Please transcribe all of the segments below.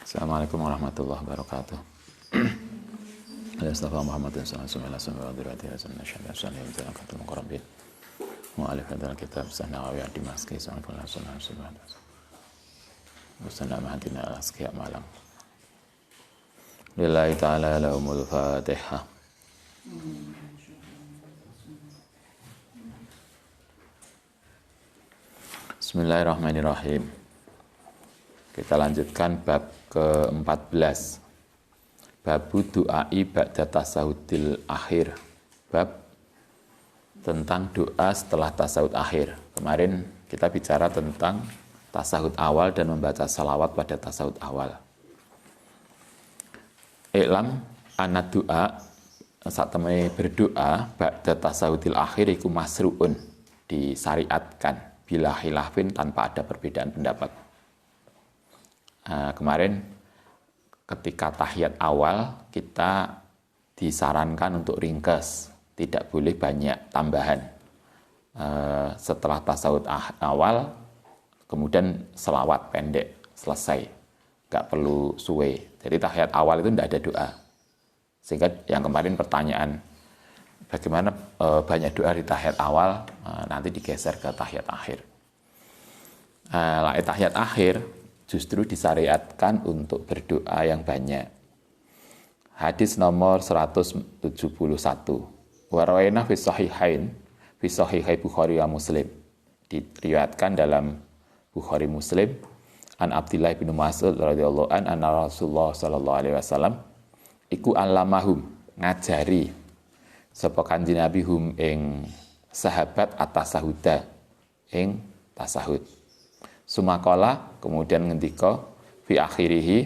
Assalamualaikum warahmatullahi wabarakatuh. Al-Mustafa Muhammad sallallahu alaihi wasallam wa dirati hasan nasyada sallallahu alaihi wasallam muqarrabin. Mu'alif hadal kitab Sahnawawi Dimaski sallallahu alaihi wasallam. Musannad Mahadina al-Asqiya Malang. Lillahi ta'ala lahumul Fatihah. Bismillahirrahmanirrahim. Kita lanjutkan bab ke-14. Babu du'ai ba'da tasahudil akhir. Bab tentang doa setelah tasahud akhir. Kemarin kita bicara tentang tasahud awal dan membaca salawat pada tasahud awal. I'lam anna doa saat temui berdoa ba'da tasahudil akhir iku masru'un, disyariatkan bila khilafin, tanpa ada perbedaan pendapat. Kemarin ketika tahiyat awal kita disarankan untuk ringkes, tidak boleh banyak tambahan. Setelah tasawuf awal kemudian selawat pendek, selesai, nggak perlu suwe. Jadi tahiyat awal itu tidak ada doa. Sehingga yang kemarin pertanyaan bagaimana banyak doa di tahiyat awal, nanti digeser ke tahiyat akhir. Tahiyat akhir justru disyariatkan untuk berdoa yang banyak. Hadis nomor 171. Wa rawaina fi sahihain, fi sahihai Bukhari wa Muslim. Diriwayatkan dalam Bukhari Muslim an Abdullah bin Mas'ud radhiyallahu an anna Rasulullah sallallahu alaihi wasallam iku allamahum, ngajari sapa Kanjeng Nabi hum ing sahabat at-tasahuda, ing tasahud. Sumakola, kemudian ngendika fi akhirihi,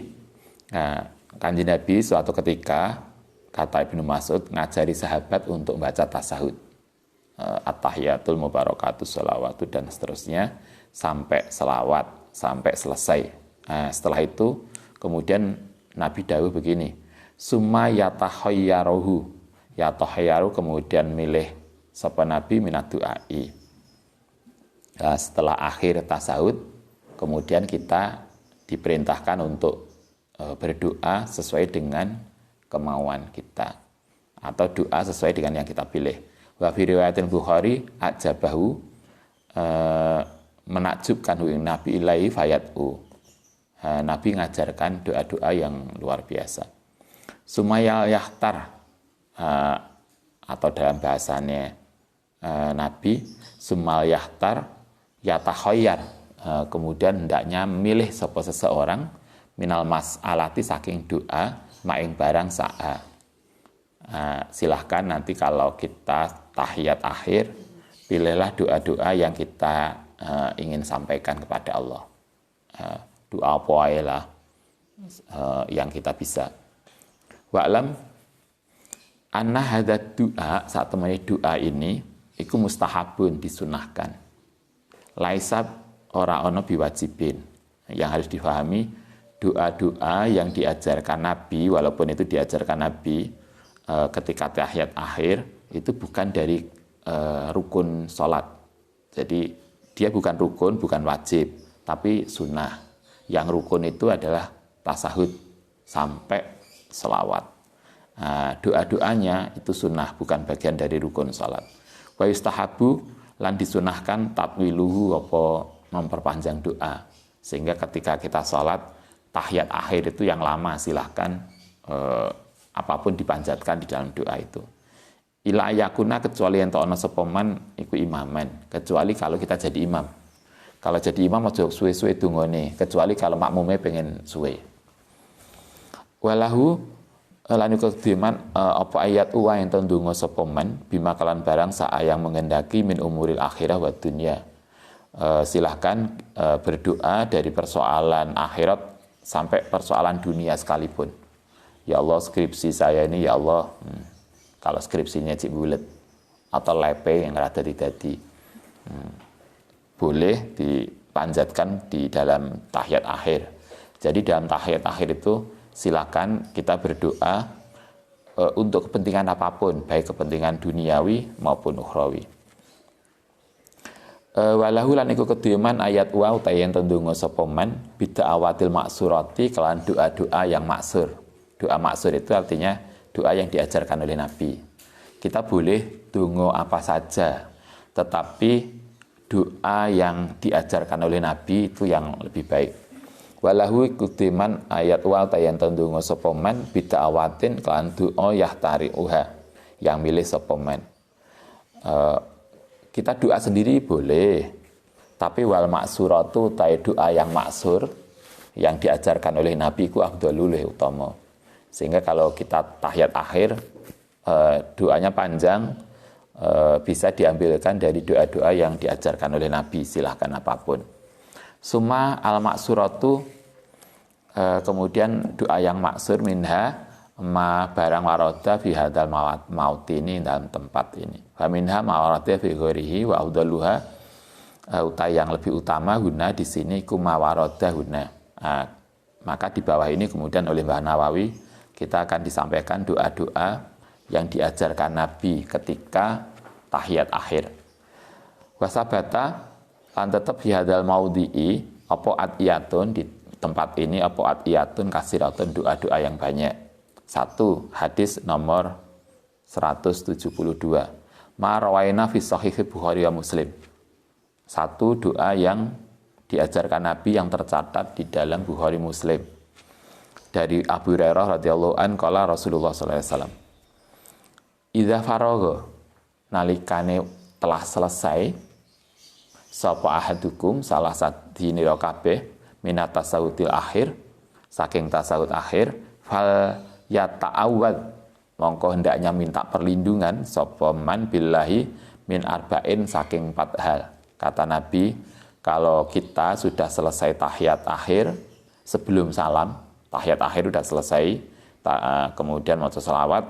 Kanjeng Nabi suatu ketika, kata Ibnu Mas'ud, ngajari sahabat untuk baca tasahud, at-tahiyatul mubarakatus sholawatu dan seterusnya sampai selawat, sampai selesai. Setelah itu kemudian Nabi dawuh begini, summa yatahayyaruhu, yatahayyaru kemudian milih sapa Nabi minad du'ai. Setelah akhir tasawuf, kemudian kita diperintahkan untuk berdoa sesuai dengan kemauan kita, atau doa sesuai dengan yang kita pilih. Wa fi riwayatil Bukhari ajabahu, menakjubkan Nabi ilaihi fayat'u. Nabi ngajarkan doa-doa yang luar biasa. Sumayal yahtar, atau dalam bahasanya Nabi, sumal yahtar yatahayar, kemudian hendaknya milih sapa seseorang minal mas'alati saking doa maing barang sa'a. Silahkan nanti kalau kita tahiyat akhir, pilihlah doa-doa yang kita ingin sampaikan kepada Allah. Doa apa ae lah yang kita bisa. Wa'lam anna hadat doa, saat temani doa ini iku mustahabun, disunahkan. Laisab ora ono biwajibin. Yang harus difahami, doa-doa yang diajarkan Nabi, walaupun itu diajarkan Nabi ketika tahiyat akhir, itu bukan dari rukun sholat. Jadi dia bukan rukun, bukan wajib, tapi sunnah. Yang rukun itu adalah tasahud sampai selawat. Doa-doanya itu sunnah, bukan bagian dari rukun sholat. Wa yustahabu, lan disunahkan tatwiluhu, apa memperpanjang doa, sehingga ketika kita sholat tahiyat akhir itu yang lama, silahkan apapun dipanjatkan di dalam doa itu. Ila yakuna, kecuali ento ana sapa man iku imaman, kecuali kalau kita jadi imam. Kalau jadi imam aja suwe-suwe dungane, kecuali kalau makmume pengen suwe. Walahu lan kediman apa ayat uwa yang tendungo sapa man bima kalan barang saa yang mengendaki min umuril akhirah wa dunya. Silahkan berdoa dari persoalan akhirat sampai persoalan dunia sekalipun. Ya Allah, skripsi saya ini ya Allah, kalau skripsinya cik bulet atau lepe yang rada didadi, boleh dipanjatkan di dalam tahiyat akhir. Jadi dalam tahiyat akhir itu silakan kita berdoa untuk kepentingan apapun, baik kepentingan duniawi maupun ukhrawi. Walahu lan iku kedheman ayat wa utayen tendungo sapa man bida awatil maksurati kelan doa-doa yang maksur. Doa maksur itu artinya doa yang diajarkan oleh Nabi. Kita boleh dongo apa saja, tetapi doa yang diajarkan oleh Nabi itu yang lebih baik. Walahu kudiman ayat wa tayan tendungo sapa man bida awatin kelan doa yahtariuha yang milih sapa man. Kita doa sendiri boleh, tapi wal maksuratu tai doa yang maksur yang diajarkan oleh Nabi ku afdhalul utama. Sehingga kalau kita tahiyat akhir doanya panjang, bisa diambilkan dari doa-doa yang diajarkan oleh Nabi, silahkan apapun. Summa al maksuratu kemudian doa yang maksur minha ma barang waroda fi hadal maut ini dalam tempat ini. Fa minha ma waroda fi ghairihi wa afdaluha utai yang lebih utama guna di sini kuma waroda guna. Maka di bawah ini kemudian oleh Mbah Nawawi kita akan disampaikan doa-doa yang diajarkan Nabi ketika tahiyat akhir. Wasabata lan tetap fi hadal maudhi'i apa adiyatun di tempat ini apa adiyatun kasiratun doa-doa yang banyak. 1. Hadis nomor 172. Ma rawaina fi sahih Bukhari wa Muslim. 1 doa yang diajarkan Nabi yang tercatat di dalam Bukhari Muslim. Dari Abu Hurairah radhiyallahu an qala Rasulullah sallallahu alaihi wasallam. Idza faragha nalikane telah selesai sapa ahadukum salah sadinira kabeh minat tasawutil akhir saking tasawuf akhir fal ya ta'awad mongko hendaknya minta perlindungan sapa man billahi min arba'in saking 4 hal. Kata Nabi, kalau kita sudah selesai tahiyat akhir sebelum salam, tahiyat akhir sudah selesai, kemudian mau selawat,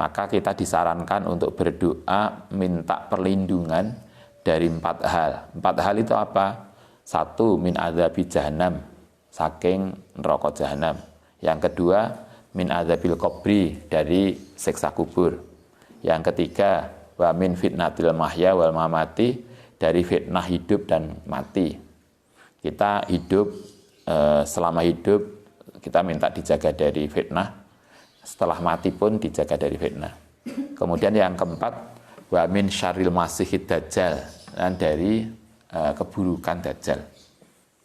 maka kita disarankan untuk berdoa minta perlindungan dari 4 hal. 4 hal itu apa? 1 min adzabi jahannam saking neraka jahanam. Yang kedua min adzabil qabri dari siksa kubur. Yang ketiga wa min fitnatil mahya wal mamati dari fitnah hidup dan mati. Kita hidup selama hidup kita minta dijaga dari fitnah, setelah mati pun dijaga dari fitnah. Kemudian yang keempat wa min syarril masihid dajjal dan dari keburukan dajjal.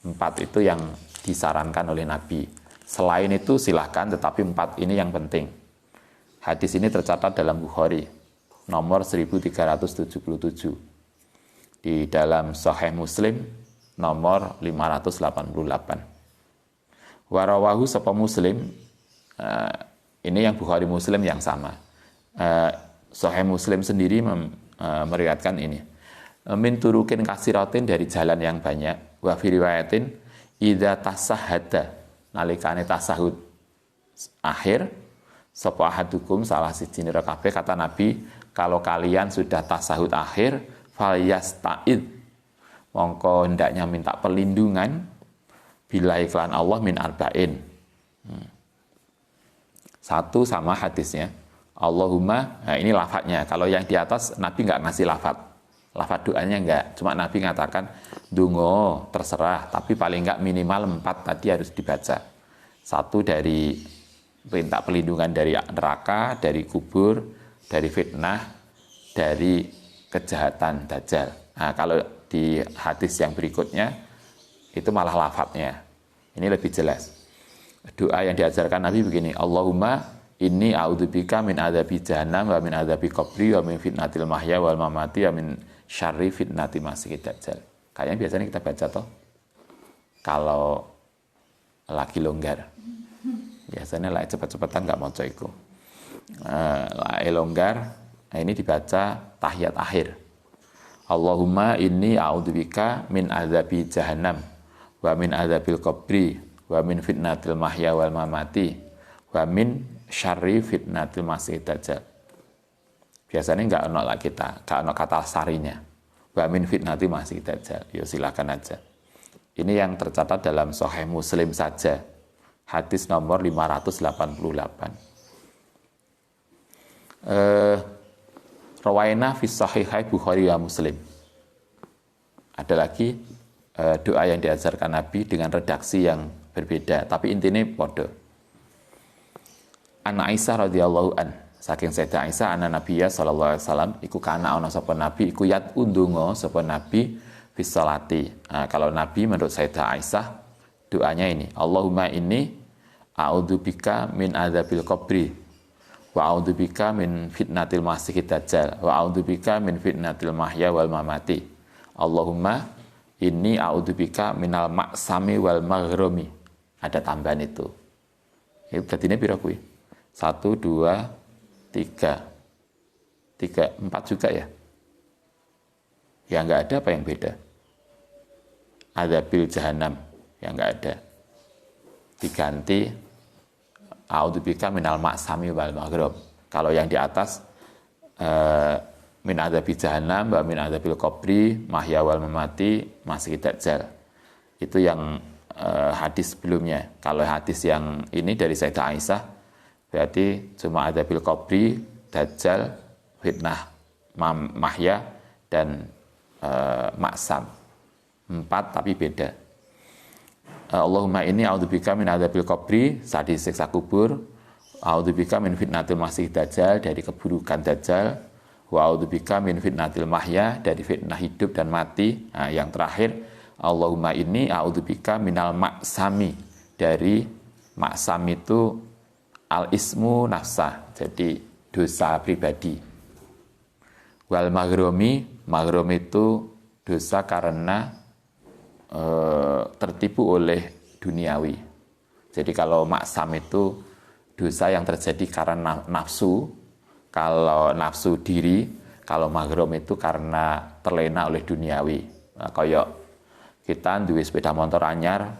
4 itu yang disarankan oleh Nabi. Selain itu silahkan, tetapi 4 ini yang penting. Hadis ini tercatat dalam Bukhari, nomor 1377. Di dalam Sahih Muslim, nomor 588. Warawahu sapa Muslim, ini yang Bukhari Muslim yang sama. Sahih Muslim sendiri meriwayatkan ini. Min turukin kasiratin dari jalan yang banyak. Wa fi riwayatin idza tasahhada nalikane tasahud akhir sapa ahadukum salah siji nira kabeh kata Nabi kalau kalian sudah tasahud akhir falyasta'id mongko hendaknya minta perlindungan bila iklan Allah min arba'in. 1 sama hadisnya Allahumma, nah ini lafadznya. Kalau yang di atas Nabi nggak ngasih lafadz doanya enggak, cuma Nabi mengatakan dungo terserah, tapi paling enggak minimal 4 tadi harus dibaca. 1 dari minta perlindungan dari neraka, dari kubur, dari fitnah, dari kejahatan dajjal. Nah, kalau di hadis yang berikutnya itu malah lafadznya. Ini lebih jelas. Doa yang diajarkan Nabi begini, Allahumma inni a'udzubika min adzabi jahannam wa min adzabi qabri wa min fitnatil mahya wal mamati wa min syarri fitnati masihid dajjal. Kayaknya biasanya kita baca toh kalau lagi longgar. Biasanya lah cepet-cepetan nggak mau iku. Longgar, nah ini dibaca tahiyat akhir. Allahumma inni a'udzubika min adzabi jahannam wa min adzabil qabri wa min fitnatil mahya wal mamati wa min syarri fitnatil masihid dajjal. Biasanya nggak ono lah kita, nggak ono kata sarinya. Wa min fitnati masihid dajjal. Ya silakan aja. Ini yang tercatat dalam Sahih Muslim saja. Hadis nomor 588. Rawaina fi sahihai Bukhari wa Muslim. Ada lagi doa yang diajarkan Nabi dengan redaksi yang berbeda, tapi intinya podo. An Aisyah radhiyallahu an, saking Sayyidah Aisyah anna Nabiyya sallallahu alaihi wasallam iku kana ana sapa nabi iku yat undungo sapa nabi fi sholati. Kalau Nabi menurut Sayyidah Aisyah doanya ini, Allahumma inni a'udzubika min adzabil qabri wa a'udzubika min fitnatil masiihid dajjal wa a'udzubika min fitnatil mahya wal mamati. Allahumma inni a'udzubika minal ma'sami wal maghrami. Ada tambahan itu. Itu berarti ini pira kuwi? 1 2 3 4 juga ya? Ya enggak ada apa yang beda? Adzabil jahanam yang enggak ada. Diganti a'udzubika minal ma'sami wal maghrib. Kalau yang di atas min adzabil jahanam wa min adzabil qabri mahya wal mamati masih dajjal. Itu yang hadis sebelumnya. Kalau hadis yang ini dari Sayyidah Aisyah berarti cuma adzabil qabri, dajjal, fitnah mahya dan maksam. 4 tapi beda. Allahumma inni a'udzubika min adzabil qabri, saat disiksa kubur, a'udzubika min fitnatil masih dajjal, dari keburukan dajjal, wa a'udzubika min fitnatil mahya, dari fitnah hidup dan mati. Nah, yang terakhir, Allahumma inni a'udzubika minal maksami, dari maksam itu al-ismu nafsah, jadi dosa pribadi. Wal maghromi, maghrom itu dosa karena tertipu oleh duniawi. Jadi kalau maksam itu dosa yang terjadi karena nafsu, kalau nafsu diri, kalau maghrom itu karena terlena oleh duniawi. Nah, kayak kita duwe sepeda motor anyar,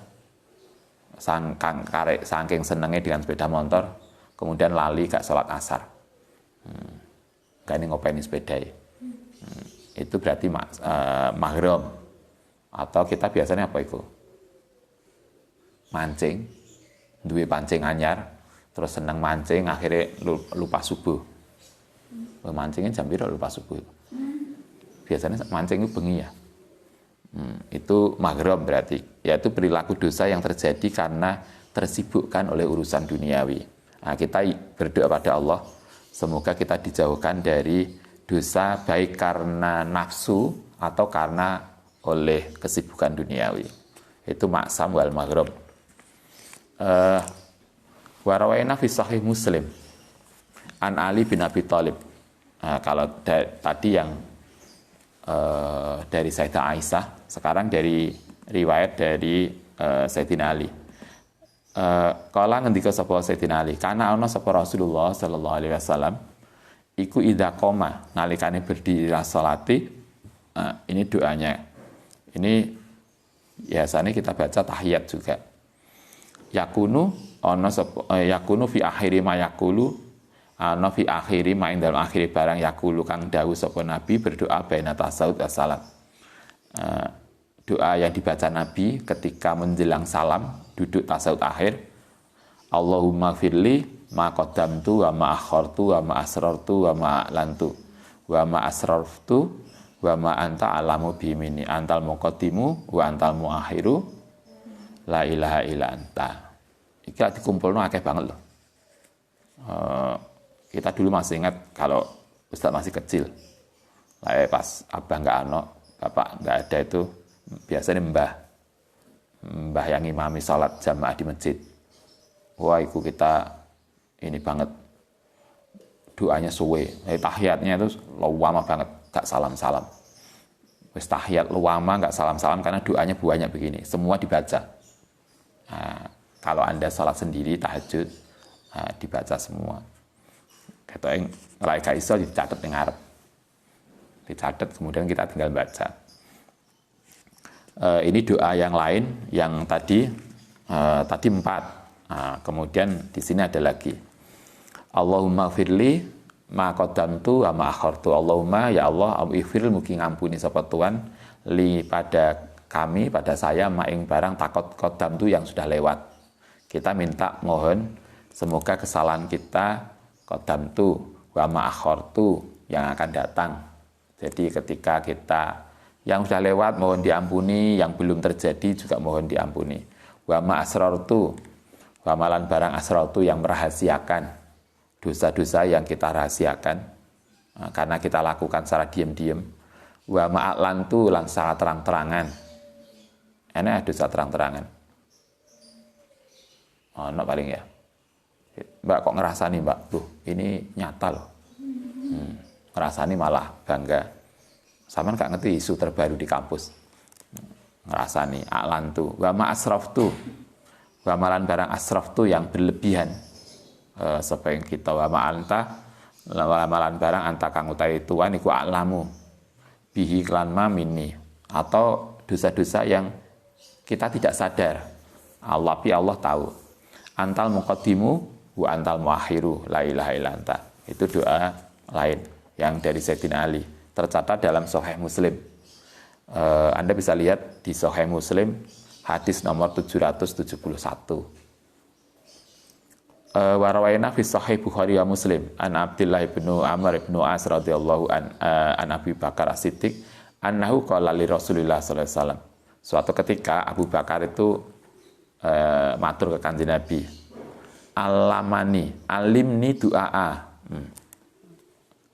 saking senengnya dengan sepeda motor, kemudian lali gak sholat asar. Gak ini ngopain sepeda ya. Itu berarti maghrom. Atau kita biasanya apa itu? Mancing, duwe pancing anyar, terus seneng mancing, akhirnya lupa subuh. Mancingnya jam berapa lupa subuh? Biasanya mancing itu bengi ya. Itu maghrom berarti, yaitu perilaku dosa yang terjadi karena tersibukkan oleh urusan duniawi. Nah, kita berdoa pada Allah, semoga kita dijauhkan dari dosa baik karena nafsu atau karena oleh kesibukan duniawi. Itu maksam wal maghrom. Wa rawaina fi sahih Muslim an Ali bin Abi Thalib. Kalau tadi yang dari Sayyidah Aisyah, sekarang dari riwayat dari Sayyidina Ali. Kala ngendika sapa Sayyidina Ali, kana ana sapa Rasulullah sallallahu alaihi wasallam iku idza qoma, nalikane berdiri salati. Ini doanya. Ini biasanya kita baca tahiyat juga. Yakunu ana sapa yakunu fi akhiri ma yakulu, ana fi akhiri ma ing dalem akhiri barang yakulu kang dawuh sapa Nabi berdoa baina tasawuf assalam. Doa yang dibaca Nabi ketika menjelang salam, duduk tasawuf akhir, Allahumma firli ma qaddamtu wa ma akhartu wa ma asrartu wa ma a'lantu wa ma asrartu wa ma anta alamu bimini antal muqaddimu wa antal muakhiru la ilaha illa anta. Iki dikumpulno akeh banget loh. Kita dulu masih ingat kalau Ustaz masih kecil. Lah pas abah enggak ano, bapak enggak ada itu, biasanya mbah yang imami salat jamaah di masjid. Wah, itu kita ini banget doanya suwe. Tahiyatnya itu lama banget, gak salam-salam. Wis tahiyat lama gak salam-salam karena doanya banyak begini, semua dibaca. Nah, kalau Anda salat sendiri tahajud, dibaca semua. Kata yang ngelai gak iso dicatat yang ngarep. Dicatat kemudian kita tinggal baca. Ini doa yang lain yang tadi 4. Kemudian di sini ada lagi. Allahumma firli ma qaddamtu wa ma akhartu. Allahumma ya Allah, ighfir mugi ngampuni sapa Tuhan li pada kami, pada saya ma ing barang takot qaddamtu yang sudah lewat. Kita minta mohon semoga kesalahan kita qaddamtu wa ma akhartu yang akan datang. Jadi ketika kita Yang sudah lewat mohon diampuni, yang belum terjadi juga mohon diampuni. Wa ma asrartu, wa malan barang asrartu yang merahasiakan dosa-dosa yang kita rahasiakan karena kita lakukan secara diam-diam. Wa ma a'lantu lan secara terang-terangan. Enak dosa terang-terangan. No paling ya. Mbak kok ngerasani mbak, tuh ini nyata loh. Ngerasani malah bangga. Sama gak ngerti isu terbaru di kampus. Ngerasani, a'lantu, wa ma asraftu, wa malan barang asraftu yang berlebihan. Supaya kita wa ma anta, wa malan barang anta kang utawi tuan iku a'lamu. Bihi klan ma minni. Atau dosa-dosa yang kita tidak sadar. Allah tahu. Antal muqaddimu wa antal muakhiru la ilaha illa anta. Itu doa lain yang dari Sayyidina Ali. Tercatat dalam Sahih Muslim. Anda bisa lihat di Sahih Muslim hadis nomor 771. Warawayna fi Sahih Bukhari wa Muslim an Abdullah bin Amr bin As radhiyallahu an Abi Bakar As-Siddiq annahu qala li Rasulillah sallallahu alaihi wasallam. Suatu ketika Abu Bakar itu matur ke Kanjeng Nabi, alimni du'a.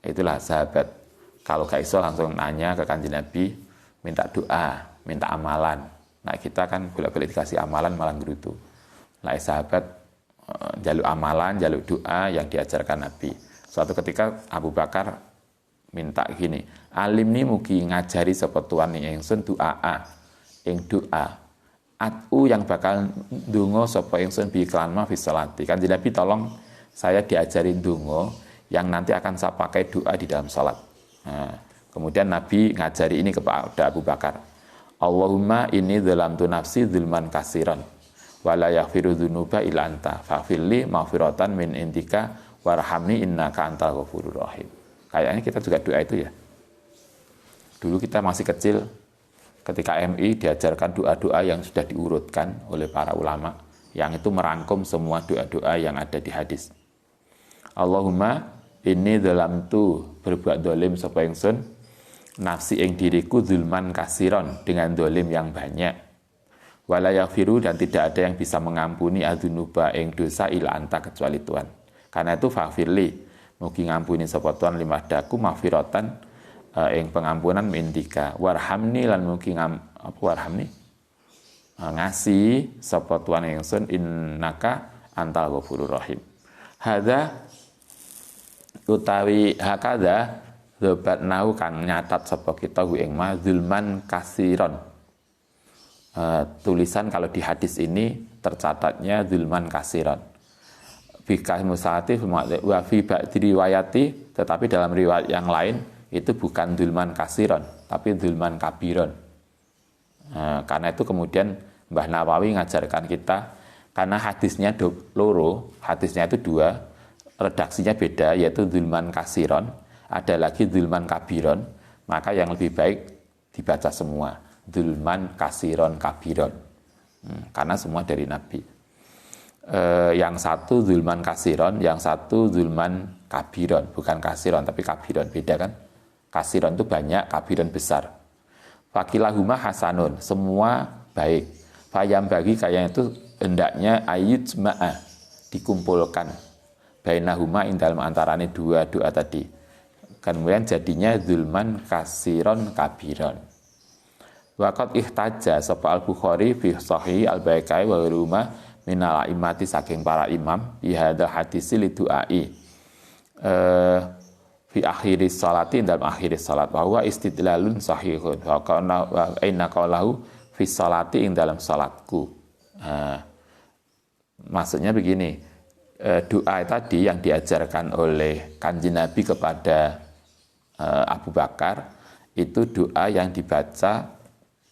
Itulah sahabat. Kalau gak iso langsung nanya ke Kanjeng Nabi, minta doa, minta amalan. Nah kita kan bolak-balik dikasih amalan malah gerutu. Nah sahabat jaluk amalan, jaluk doa yang diajarkan Nabi. Suatu ketika Abu Bakar minta gini, alimni mugi ngajari sapa tuan ingsun doa, ing doa. Atu yang bakal ndonga sapa ingsun bi iklan ma fi sholati. Kanjeng Nabi tolong saya diajarin ndonga yang nanti akan saya pakai doa di dalam salat. Nah, kemudian Nabi ngajari ini kepada Abu Bakar. Allahumma inni dzalamtu nafsi dzulman katsiran wa la yaghfiru dzunuba illa anta faghfirli maghfiratan min indika warhamni innaka antal ghafurur rahim. Kayaknya kita juga doa itu ya. Dulu kita masih kecil ketika MI diajarkan doa-doa yang sudah diurutkan oleh para ulama yang itu merangkum semua doa-doa yang ada di hadis. Allahumma inni dzalamtu berbuat dolim sapa ingsun nafsi ing diriku zulman kasiron dengan dolim yang banyak wala yaghfiru dan tidak ada yang bisa mengampuni adzunuba ing dosa ila anta kecuali Tuhan. Karena itu faghfirli mugi ngampuni sapa Tuhan limadaku maghfiratan ing pengampunan mindika warhamni lan mugi warhamni ngasih sapa Tuhan ingsun innaka antal ghafurur rahim. Hadza utawi hakada zobat nau kang nyatat sapa kita ing ma zulman kasiron. Tulisan kalau di hadis ini tercatatnya zulman kasiron. Bika musatif wa fi ba'di riwayati, tetapi dalam riwayat yang lain itu bukan zulman kasiron tapi zulman kabiron. Karena itu kemudian Mbah Nawawi ngajarkan kita karena hadisnya loro, hadisnya itu dua, redaksinya beda, yaitu zulman kasiron, ada lagi zulman kabiron, maka yang lebih baik dibaca semua, zulman kasiron kabiron, karena semua dari Nabi. Yang satu zulman kasiron, yang satu zulman kabiron, bukan kasiron tapi kabiron, beda kan? Kasiron itu banyak, kabiron besar. Fakilahuma hasanun, semua baik. Fayam bagi kayak itu hendaknya ayujma'a, dikumpulkan. Bainahuma ing dalam antarane dua doa tadi. Kemudian jadinya zulman kasiron kabiron. Waqat ihtaja sapa Al-Bukhari fi sahih Al-Baiqai wa rumah minal a'immati saking para imam bi hadzal hadis li du'ai. Fi akhiris salati dalam akhiris salat wa huwa istidlalun sahihun wa kana wa inna qalahu fi salati ing dalam salatku. Maksudnya begini, doa tadi yang diajarkan oleh Kanjeng Nabi kepada Abu Bakar itu doa yang dibaca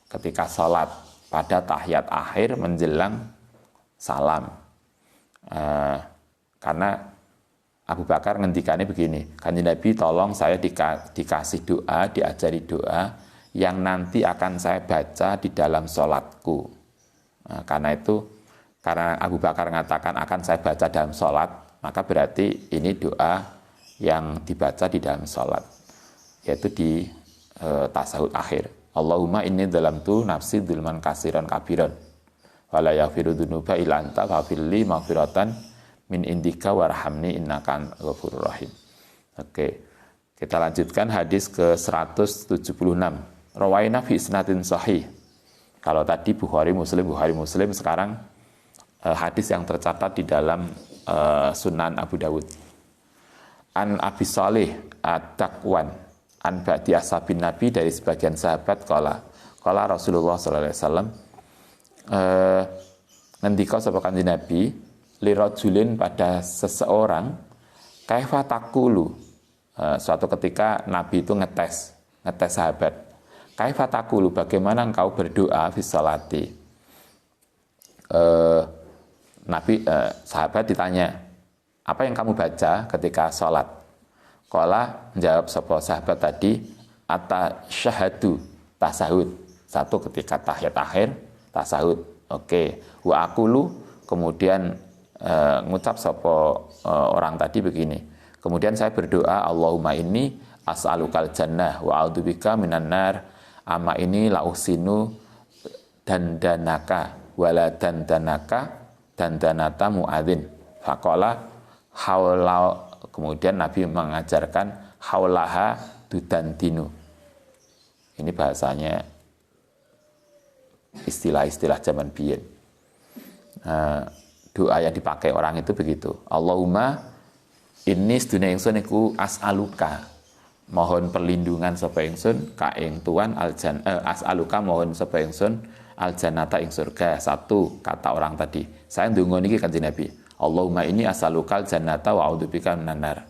ketika sholat pada tahiyat akhir menjelang salam. Karena Abu Bakar ngendikannya begini, Kanjeng Nabi tolong saya dikasih doa, diajari doa yang nanti akan saya baca di dalam sholatku. Karena itu, karena Abu Bakar mengatakan akan saya baca dalam sholat, maka berarti ini doa yang dibaca di dalam sholat, yaitu di tasahud akhir. Allahumma inni dzalamtu nafsi dzulman katsiran kabiran wa la yaghfiru dzunuba illa anta faghfirli maghfiratan min indika warhamni innaka ghafurur rahim. Oke. Kita lanjutkan hadis ke 176. Rawaina fi isnadin sahih. Kalau tadi Bukhari Muslim, sekarang hadis yang tercatat di dalam Sunan Abu Dawud. An Abi Salih At-Taqwan an ba'di ashabin Nabi, dari sebagian sahabat qala Rasulullah sallallahu alaihi wasallam ngendika sapa Kanjeng Nabi li rajulin, pada seseorang, kaifa taqulu, suatu ketika Nabi itu ngetes sahabat. Kaifa taqulu, bagaimana engkau berdoa fi sholati. Sahabat ditanya, apa yang kamu baca ketika sholat? Qala, menjawab sapa sahabat tadi, atasyahadu, tasahud. Satu ketika tahiyat akhir, tasahud. Oke. Wa aqulu, kemudian ngucap sapa orang tadi begini. Kemudian saya berdoa, Allahumma inni as'alukal jannah wa a'udzubika minan nar. Amma ini la uhsinu dandanaka wala dandanaka dandanata muadzin. Faqala haula, kemudian Nabi mengajarkan haulaha dudandinu. Ini bahasanya istilah-istilah zaman biyen. Doa yang dipakai orang itu begitu. Allahumma inni sedune ingsun iku as'aluka, mohon perlindungan sapa ingsun ka ing Tuhan as'aluka, mohon sapa ingsun aljannata ing surga. Satu kata orang tadi. Saya ndonga niki Kanjeng Nabi. Allahumma inni as'alukal jannata wa a'udzubika minan nar.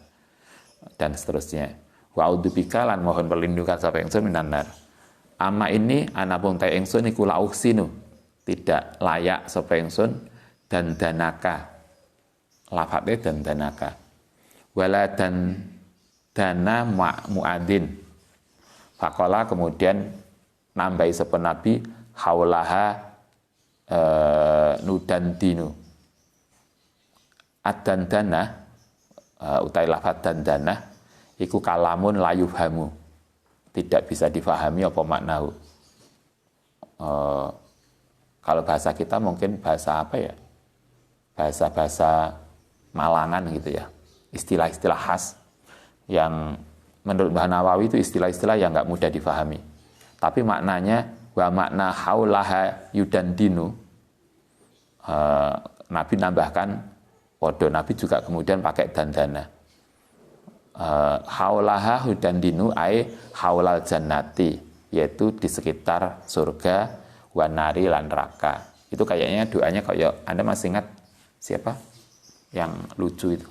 Dan seterusnya. Wa a'udzubika, lan mohon perlindungan sapa ingsun minan nar. Amma ini anapun ta ingsun iku la uhsinu, tidak layak sapa ingsun dan danaka. Lafate dan danaka. Wala dan dana muadzin. Faqala, kemudian nambahi sapa Nabi haulaha nudandinu. Ad-dandana utai lafaz dandana iku kalamun layufhamu, tidak bisa difahami apa maknahu. Kalau bahasa kita mungkin bahasa apa ya, bahasa Malangan gitu ya, istilah-istilah khas yang menurut Mbah Nawawi itu istilah-istilah yang nggak mudah difahami. Tapi maknanya wa makna haulaha yudandinu, Nabi nambahkan, Nabi juga kemudian pakai dandana. Haulaha hudandinu ai haulal jannati, yaitu di sekitar surga, wanari lan neraka. Itu kayaknya doanya kayak, Anda masih ingat siapa yang lucu itu?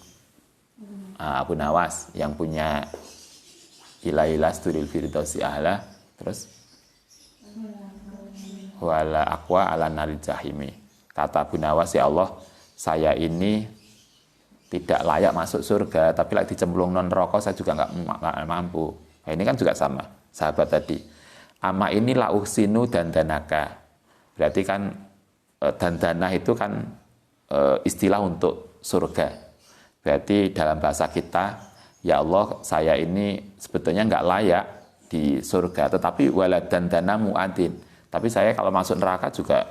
Abu Nawas yang punya ila sturil firdausi ahla, terus wala aqwa ala naril jahimi. Kata Abu Nawas, ya Allah, saya ini tidak layak masuk surga, tapi lagi dicemplung non rokok saya juga nggak mampu. Nah, ini kan juga sama sahabat tadi. Ama ini la uhsinu dandanaka. Berarti kan dandana itu kan istilah untuk surga. Berarti dalam bahasa kita, ya Allah, saya ini sebetulnya nggak layak di surga, tetapi wala dandana muadzin. Tapi saya kalau masuk neraka juga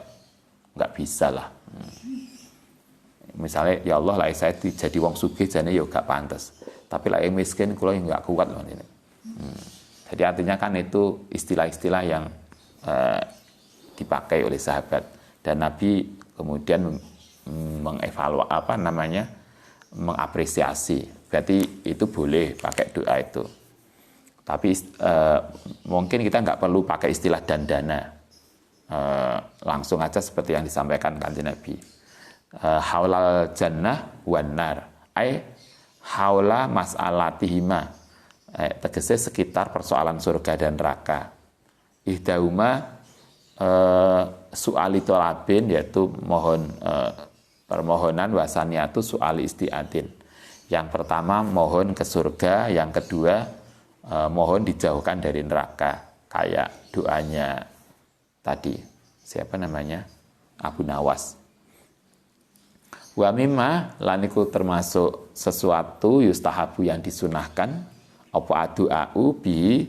nggak bisa lah. Misalnya, ya Allah lah saya jadi wong sugih jane ya gak pantes. Tapi lah yang miskin kula enggak kuat loh ini. Jadi artinya kan itu istilah-istilah yang dipakai oleh sahabat, dan Nabi kemudian mengapresiasi. Berarti itu boleh pakai doa itu. Tapi mungkin kita nggak perlu pakai istilah dandana. Langsung aja seperti yang disampaikan Kanjeng Nabi. Haulal jannah wan nar, ai haula mas'alatihima, tegese sekitar persoalan surga dan neraka. Ihdauma su'ali tolabin, yaitu mohon permohonan, wasaniatu su'ali isti'atin. Yang pertama mohon ke surga, yang kedua mohon dijauhkan dari neraka. Kayak doanya tadi, siapa namanya? Abu Nawas. Wa mimma laniku termasuk sesuatu yustahabu yang disunahkan apa adu'a'u bi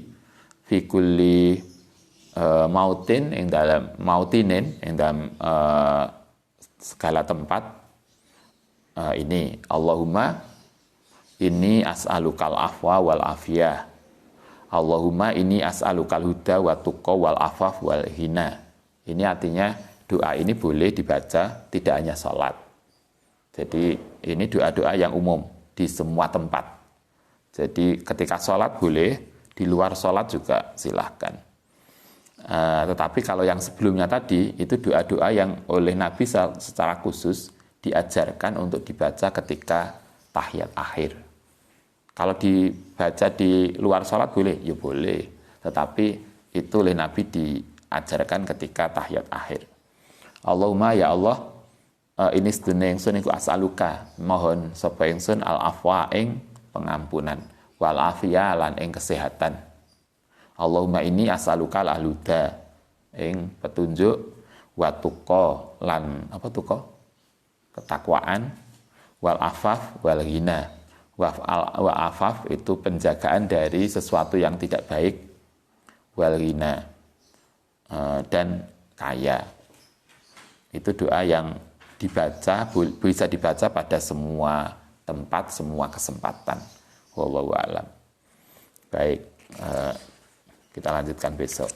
fi kulli Mautin ing dalam mautinin ing dalam segala tempat. Ini Allahumma inni as'alukal afwa wal afiyah. Allahumma inni as'alukal huda wa tuqa wal afaf wal hina. Ini artinya doa ini boleh dibaca tidak hanya sholat. Jadi ini doa-doa yang umum di semua tempat. Jadi ketika sholat boleh, di luar sholat juga silahkan. Tetapi kalau yang sebelumnya tadi, itu doa-doa yang oleh Nabi secara khusus diajarkan untuk dibaca ketika tahiyat akhir. Kalau dibaca di luar sholat boleh, ya boleh. Tetapi itu oleh Nabi diajarkan ketika tahiyat akhir. Allahumma ya Allah, ini sedune ingsun iku as'aluka, mohon sapa ingsun al afwa ing pengampunan, wal afiyah lan ing kesehatan. Allahumma ini as'aluka al huda ing petunjuk, wa tuqa lan apa tuqa? Ketakwaan, wal afaf wal ghina. Wa afaf itu penjagaan dari sesuatu yang tidak baik, wal ghina dan kaya. Itu doa yang dibaca, bisa dibaca pada semua tempat, semua kesempatan. Wallahu a'lam. Baik, kita lanjutkan besok.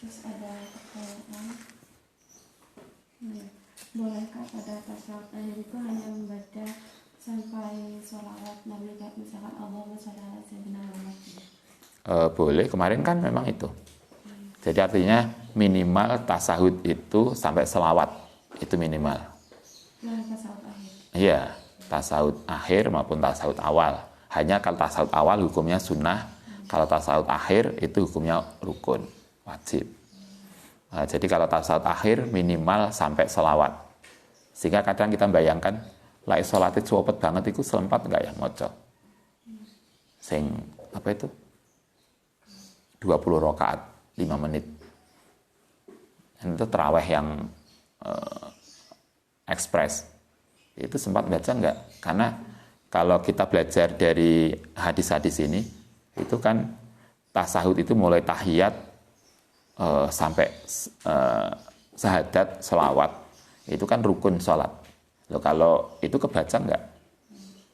Terus ada pertanyaan, bolehkah pada tasawuf akhir itu hanya membaca sampai sholawat Nabi, misalkan Allahumma sholli ala sayyidina Muhammad? Boleh, kemarin kan memang itu. Jadi artinya minimal tasahud itu sampai selawat, itu minimal. Nah, tasawuf akhir. Iya, tasahud akhir maupun tasahud awal. Hanya kalau tasahud awal hukumnya sunnah, kalau tasahud akhir itu hukumnya rukun, wajib. Jadi kalau tasahud akhir minimal sampai selawat. Sehingga kadang kita bayangkan, lai sholat itu cepet banget, itu selempat enggak ya moco? Sing apa itu? 20 rakaat 5 menit. Dan itu terawih yang ekspres. Itu sempat baca enggak? Karena kalau kita belajar dari hadis-hadis ini, itu kan tasahud itu mulai tahiyat sampai syahadat, selawat, itu kan rukun sholat. Loh, kalau itu kebaca enggak?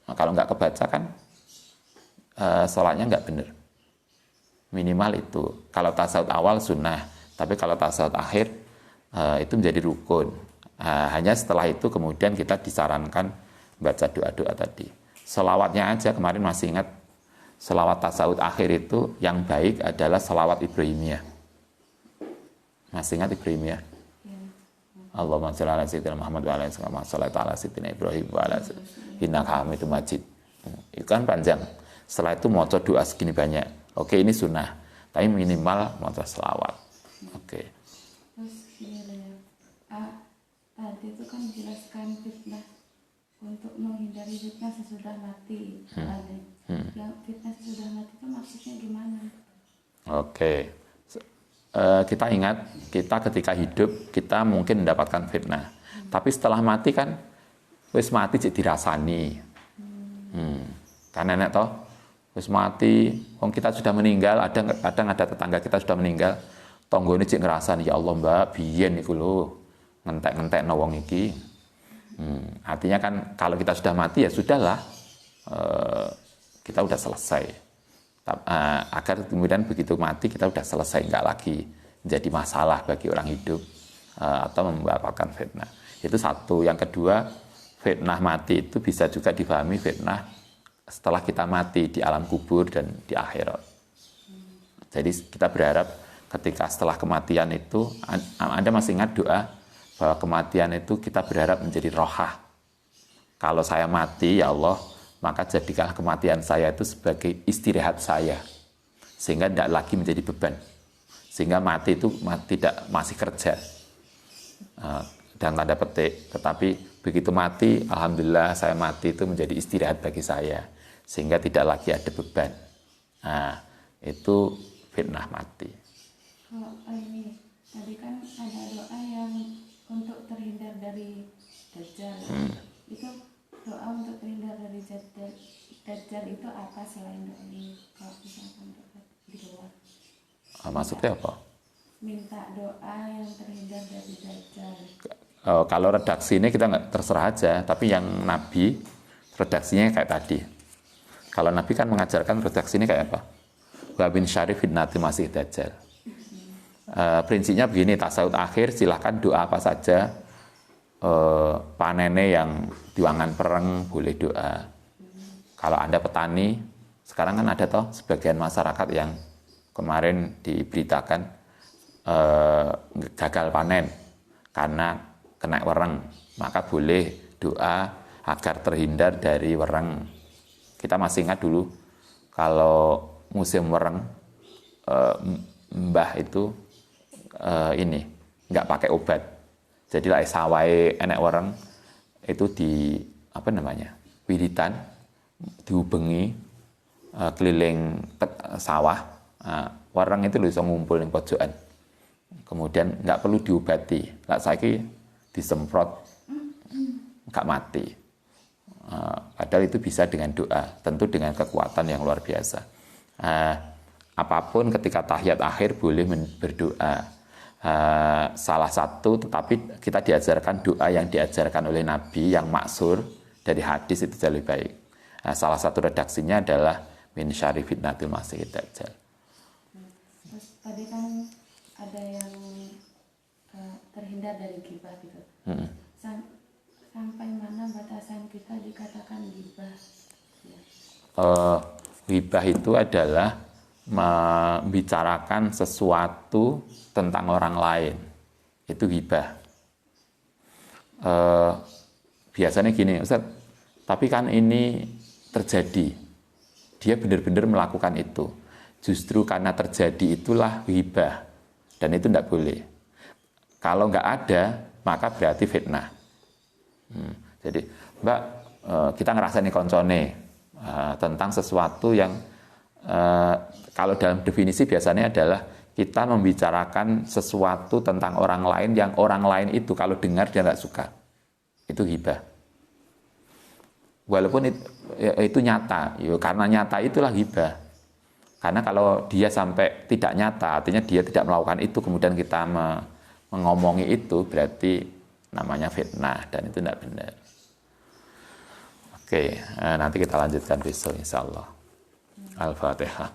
Nah, kalau enggak kebaca kan sholatnya enggak benar. Minimal itu. Kalau tasawuf awal sunnah, tapi kalau tasawuf akhir itu menjadi rukun. Hanya setelah itu kemudian kita disarankan baca doa-doa tadi. Selawatnya aja kemarin masih ingat, selawat tasawuf akhir itu yang baik adalah selawat Ibrahimiyah. Masih ingat Ibrahimiyah? Allahumma sholli ala sayyidina Muhammad wa ala ala sayyidina Ibrahim wa ala innaka Hamidum Majid. Itu kan panjang. Setelah itu mau doa segini banyak. Oke, ini sunnah, tapi minimal mau selawat. Oke. Terus gini ya, tadi itu kan menjelaskan fitnah untuk menghindari fitnah sesudah mati. Yang fitnah sesudah mati itu maksudnya gimana? Oke. Kita ingat, kita ketika hidup kita mungkin mendapatkan fitnah, tapi setelah mati kan wis mati jadi dirasani. Kan enak toh, wis mati, wong kita sudah meninggal, kadang ada tetangga kita sudah meninggal, tonggone cek ngerasani, ya Allah Mbak, biyen iku lho ngentek-ngentekno wong iki. Artinya kan kalau kita sudah mati ya sudahlah, kita udah selesai. Agar kemudian begitu mati kita udah selesai, nggak lagi menjadi masalah bagi orang hidup atau membawakan fitnah. Itu satu. Yang kedua, fitnah mati itu bisa juga dipahami fitnah setelah kita mati di alam kubur dan di akhirat. Jadi kita berharap ketika setelah kematian itu, Anda masih ingat doa bahwa kematian itu kita berharap menjadi rohah. Kalau saya mati, ya Allah, maka jadikanlah kematian saya itu sebagai istirahat saya, sehingga tidak lagi menjadi beban, sehingga mati itu tidak masih kerja dan tanda petik, tetapi begitu mati, alhamdulillah saya mati itu menjadi istirahat bagi saya, sehingga tidak lagi ada beban. Nah, itu fitnah mati. Kalau ini tadi kan ada doa yang untuk terhindar dari Dajjal. Itu doa untuk terhindar dari Dajjal itu apa selain doa ini? Kalau misalkan doa di luar. Maksudnya apa? Minta doa yang terhindar dari dajjal. Kalau redaksi ini kita nggak terserah aja, tapi yang Nabi redaksinya kayak tadi. Kalau Nabi kan mengajarkan redaksi ini kayak apa? Wa bin syarif fitnati masih dajjal. Prinsipnya begini, tasawuf akhir silahkan doa apa saja. Panennya yang diwangan pereng boleh doa. Kalau Anda petani, sekarang kan ada toh sebagian masyarakat yang kemarin diberitakan gagal panen karena kena wereng, maka boleh doa agar terhindar dari wereng. Kita masih ingat dulu kalau musim wereng, mbah itu ini nggak pakai obat. Jadi lah sawai enek wereng itu di apa namanya wiritan diubengi keliling sawah. Wereng itu bisa ngumpul di pojokan. Kemudian nggak perlu diobati. Lah saiki disemprot nggak mati. Padahal itu bisa dengan doa, tentu dengan kekuatan yang luar biasa. Apapun ketika tahiyat akhir boleh berdoa. Salah satu, tetapi kita diajarkan doa yang diajarkan oleh Nabi yang maksur dari hadis itu jauh lebih baik. Salah satu redaksinya adalah min syarri fitnatil masihid dajjal. Terus tadi kan ada yang terhindar dari ghibah gitu. Sampai mana batasan kita dikatakan ghibah? Ghibah itu adalah membicarakan sesuatu tentang orang lain. Itu ghibah. Biasanya gini, Ustaz, tapi kan ini terjadi. Dia benar-benar melakukan itu. Justru karena terjadi itulah ghibah. Dan itu tidak boleh. Kalau nggak ada, maka berarti fitnah. Jadi, Mbak, kita ngerasain koncone tentang sesuatu yang kalau dalam definisi biasanya adalah kita membicarakan sesuatu tentang orang lain yang orang lain itu kalau dengar dia nggak suka. Itu ghibah. Walaupun itu nyata, karena nyata itulah ghibah. Karena kalau dia sampai tidak nyata, artinya dia tidak melakukan itu, kemudian kita mengomongi itu, berarti namanya fitnah, dan itu tidak benar. Oke, nanti kita lanjutkan besok insya Allah. Al-Fatihah.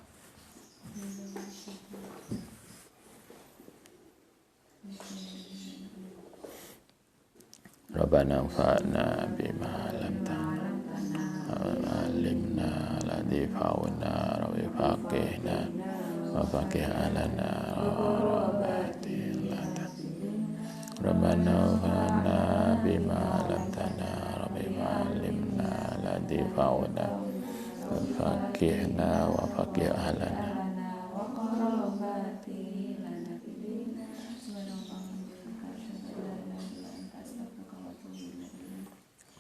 Rabbana fa'na bima lam ta'lam alimna ladhi fa'una rawi faqihna wa faqih alana rabatilata Rabbana fa'na bima lam ta'lam rawi alimna ladhi fa'una wa faqihna wa faqih alana.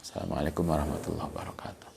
Assalamualaikum warahmatullahi wabarakatuh.